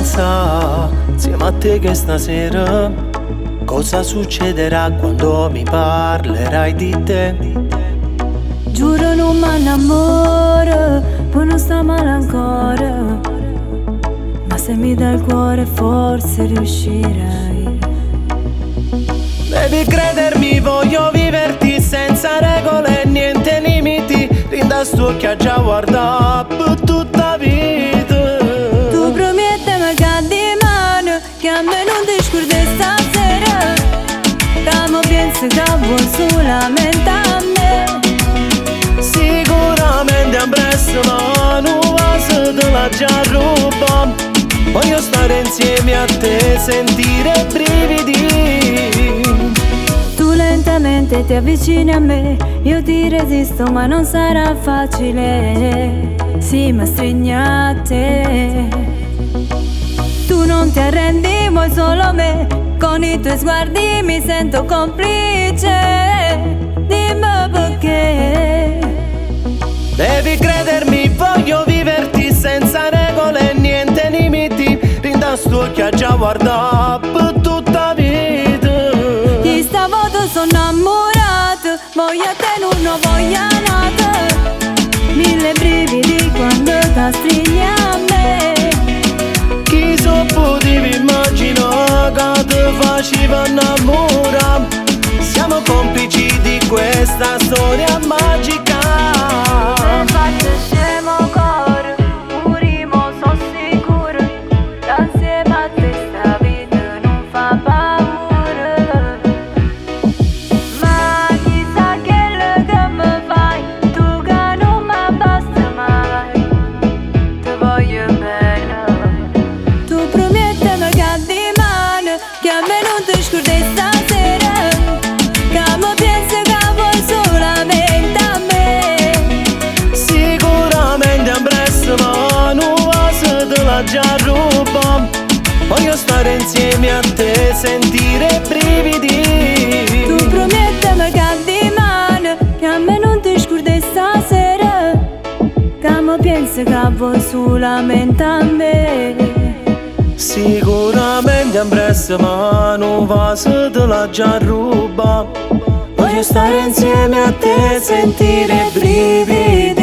pensare insieme a te che stasera cosa succederà quando mi parlerai di te. Giuro non mi innamoro, poi non sta male ancora, ma se mi dai il cuore forse riuscirai. Devi credermi, voglio viverti senza regole e niente limiti. Rinda sto che ha già guardato per tutta vita. Tu promettimi che di mano, che a me non ti scordi stasera, che mi pensi che vuoi solamente a me. Sicuramente a presto ma non va se te la già ruba. Voglio stare insieme a te, sentire brividi. Tu lentamente ti avvicini a me, io ti resisto ma non sarà facile. Sì, ma stringi a te. Tu non ti arrendi, vuoi solo me, con i tuoi sguardi mi sento complice. Dimmi perché. Devi credermi, voglio viverti senza regole e niente limiti. Rinda sto che ha già guardato per tutta vita. Chi stavolta sono innamorato, voglio a te non voglio nato. Mille brividi quando ti stringi a me. Chi so potevi immaginare che ti faceva innamorare. Siamo complici di questa storia magica. Faccio scemo coro, murimo so sicuro, insieme a te sta vita non fa paura. Ma chissà quello che mi fai, tu che non mi basta mai, ti voglio bene. Tu promettimi che di mano, che a me non ti scordi stasera, che mi pensi che vuoi solamente a me. Sicuramente a presto ma non va se te la già ruba. Voglio stare insieme a te, sentire brividi. Tu promettimi che di mano, che a me non ti scordi stasera, che mi pensi che vuoi solamente a me. Sicuramente a presto ma non va se te la già ruba. Voglio stare insieme a te, sentire brividi.